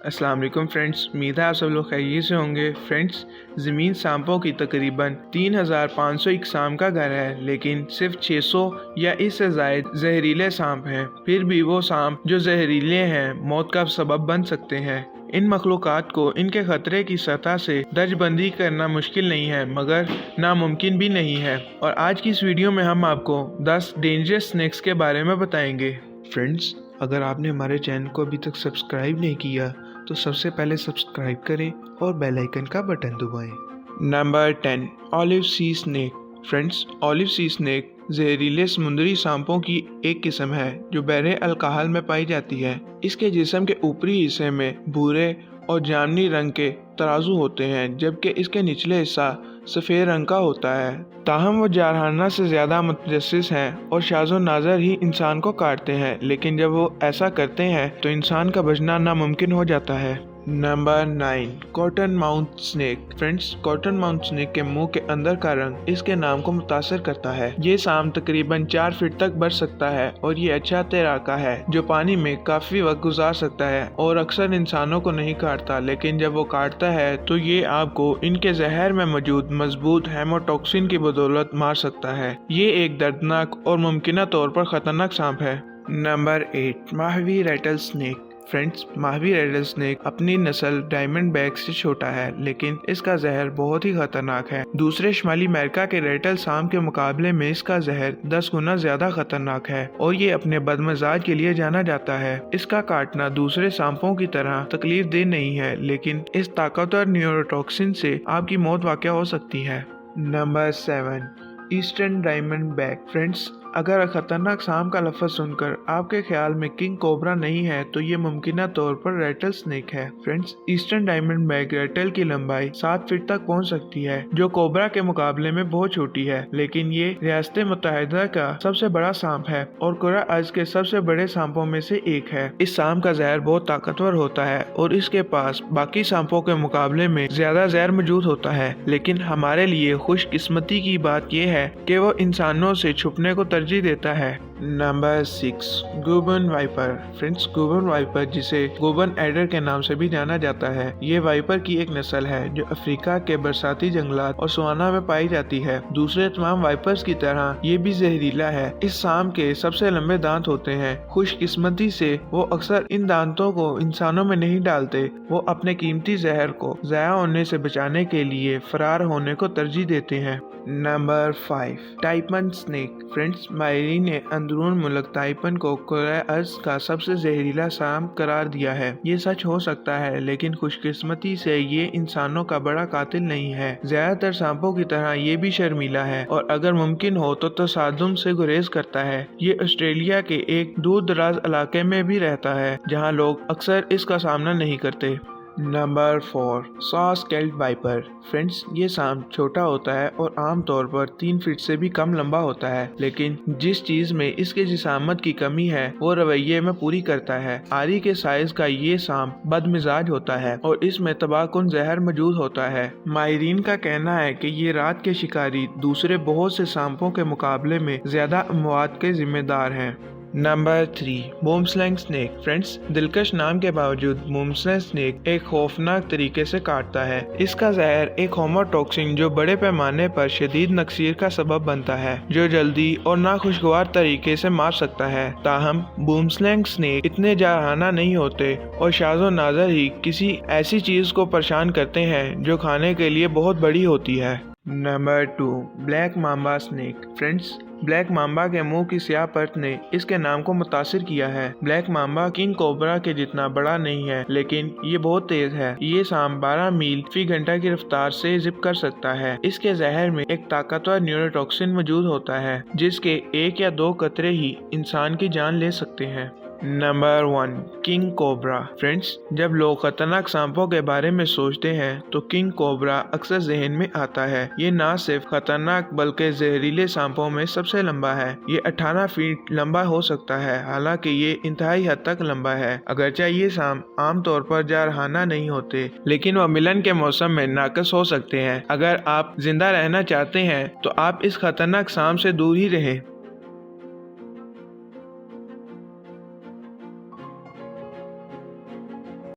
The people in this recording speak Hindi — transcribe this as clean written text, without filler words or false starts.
अस्सलाम वालेकुम फ्रेंड्स, उम्मीद है आप सब लोग खैरियत से होंगे। फ्रेंड्स, ज़मीन सांपों की तकरीबन 3500 इकसाम का घर है, लेकिन सिर्फ 600 या इससे ज़ायद जहरीले सांप हैं। फिर भी वो सांप जो जहरीले हैं मौत का सबब बन सकते हैं। इन मखलूक़ात को इनके ख़तरे की सतह से दर्जबंदी करना मुश्किल नहीं है, मगर नामुमकिन भी नहीं है। और आज की इस वीडियो में हम आपको 10 डेंजरस स्नेक्स के बारे में बताएंगे। फ्रेंड्स, अगर आपने हमारे चैनल को अभी तक सब्सक्राइब नहीं किया तो सबसे पहले सब्सक्राइब करें और बेल आइकन का बटन दबाएं। नंबर 10, ऑलिव सी स्नेक। फ्रेंड्स, ऑलिव सी स्नेक जहरीले समुद्री सांपों की एक किस्म है जो बहरे अल्कोहल में पाई जाती है। इसके जिस्म के ऊपरी हिस्से में भूरे और जामनी रंग के तराजू होते हैं, जबकि इसके निचले हिस्सा सफ़ेद रंग का होता है। ताहम वो जारहाना से ज़्यादा मुतजस्सिस हैं और शाज़ो नाज़र ही इंसान को काटते हैं, लेकिन जब वो ऐसा करते हैं तो इंसान का बचना नामुमकिन हो जाता है। Number 9, cotton mouth snake. Friends, cotton mouth snake के मुंह के अंदर का रंग इसके नाम को मुतासर करता है। ये सांप तकरीबन 4 फीट तक बढ़ सकता है और ये अच्छा तैराका है जो पानी में काफी वक्त गुजार सकता है और अक्सर इंसानों को नहीं काटता, लेकिन जब वो काटता है तो ये आपको इनके जहर में मौजूद मजबूत हेमोटॉक्सिन की बदौलत मार सकता है। ये एक दर्दनाक और मुमकिन तौर पर खतरनाक सांप है। Number 8, Mojave rattlesnake. Friends, Mojave rattlesnake अपनी नस्ल डायमंड बैग से छोटा है, लेकिन इसका जहर बहुत ही खतरनाक है। दूसरे शुमाली अमेरिका के रेटल सांप के मुकाबले में इसका जहर 10 गुना ज्यादा खतरनाक है और ये अपने बदमजाज के लिए जाना जाता है। इसका काटना दूसरे सांपों की तरह तकलीफ दे नहीं है, लेकिन इस ताकतवर न्यूरोटॉक्सिन से आपकी मौत वाक़या हो सकती है। Number 7, eastern diamond bag. Friends, अगर खतरनाक सांप का लफ्ज़ सुनकर आपके ख्याल में किंग कोबरा नहीं है तो ये मुमकिन तौर पर रेटल स्नेक है। Friends, eastern diamond bag Ratle की लंबाई 7 फीट तक पहुंच सकती है, जो कोबरा के मुकाबले में बहुत छोटी है, लेकिन ये रियासत मुत्तहिदा का सबसे बड़ा सांप है और कुरान अर्ज के सबसे बड़े सांपों में से एक है। इस सांप का जहर बहुत ताकतवर होता है और इसके पास बाकी सांपों के मुकाबले में ज्यादा जहर मौजूद होता है, लेकिन हमारे लिए खुशकिस्मती की बात यह है कि वो इंसानों से छुपने को तरजीह देता है। नंबर 6, गुबन वाइपर। फ्रेंड्स, गुबन वाइपर, जिसे गुबन एडर के नाम से भी जाना जाता है, ये वाइपर की एक नस्ल है जो अफ्रीका के बरसाती जंगलात और सवाना में पाई जाती है। दूसरे तमाम वाइपर्स की तरह ये भी जहरीला है। इस सांप के सबसे लंबे दांत होते हैं। खुशकिस्मती से वो अक्सर इन दांतों को इंसानों में नहीं डालते। वो अपने कीमती जहर को ज़ाया होने से बचाने के लिए फरार होने को तरजीह देते हैं। Number 5, taipan snake. फ्रेंड्स, माहिरीन ने अंदरून मुल्क ताइपन को कुरान अर्ज का सबसे जहरीला सांप करार दिया है। ये सच हो सकता है, लेकिन खुशकिस्मती से ये इंसानों का बड़ा कातिल नहीं है। ज्यादातर सांपों की तरह ये भी शर्मीला है और अगर मुमकिन हो तो तसादुम से गुरेज करता है। ये ऑस्ट्रेलिया के एक दूर दराज इलाके में भी रहता है जहाँ लोग अक्सर इसका सामना नहीं करते। Number 4, saw scaled viper. Friends, ये सांप छोटा होता है और आमतौर पर 3 फीट से भी कम लंबा होता है, लेकिन जिस चीज में इसके जिसामत की कमी है वो रवैये में पूरी करता है। आरी के साइज का ये सांप बदमिजाज होता है और इसमें तबाहकुन जहर मौजूद होता है। माहिरीन का कहना है कि ये रात के शिकारी दूसरे बहुत से सांपों के मुकाबले में ज्यादा अमवात के जिम्मेदार हैं। Number 3, बूमस्लैंग snake. फ्रेंड्स, दिलकश नाम के बावजूद बूमस्लैंग स्नेक एक खौफनाक तरीके से काटता है। इसका जहर एक होमोटॉक्सिन जो बड़े पैमाने पर शदीद नक्सीर का सबब बनता है, जो जल्दी और नाखुशगवार तरीके से मार सकता है। ताहम बूमस्लैंग स्नेक इतने जारहाना नहीं होते और शाज़ो नाज़र ही किसी ऐसी चीज को परेशान करते हैं जो खाने के लिए बहुत बड़ी होती है। Number 2, black mamba snake. Friends, black mamba के मुंह की स्याह परत ने इसके नाम को मुतासिर किया है। ब्लैक माम्बा किंग कोबरा के जितना बड़ा नहीं है, लेकिन ये बहुत तेज है। ये सांप 12 मील फी घंटा की रफ्तार से जिप कर सकता है। इसके जहर में एक ताकतवर न्यूरोटॉक्सिन मौजूद होता है, जिसके 1 या 2 कतरे ही इंसान की जान ले सकते हैं। Number 1, king cobra. फ्रेंड्स, जब लोग खतरनाक सांपों के बारे में सोचते हैं तो किंग कोबरा अक्सर जहन में आता है। ये ना सिर्फ खतरनाक बल्कि जहरीले सांपों में सबसे लंबा है। ये 18 फीट लंबा हो सकता है, हालांकि ये इंतहाई हद तक लंबा है। अगरचे ये सांप आमतौर पर जारहाना नहीं होते, लेकिन वह मिलन के मौसम में नाकस हो सकते हैं। अगर आप जिंदा रहना चाहते हैं तो आप इस खतरनाक सांप से दूर ही रहें।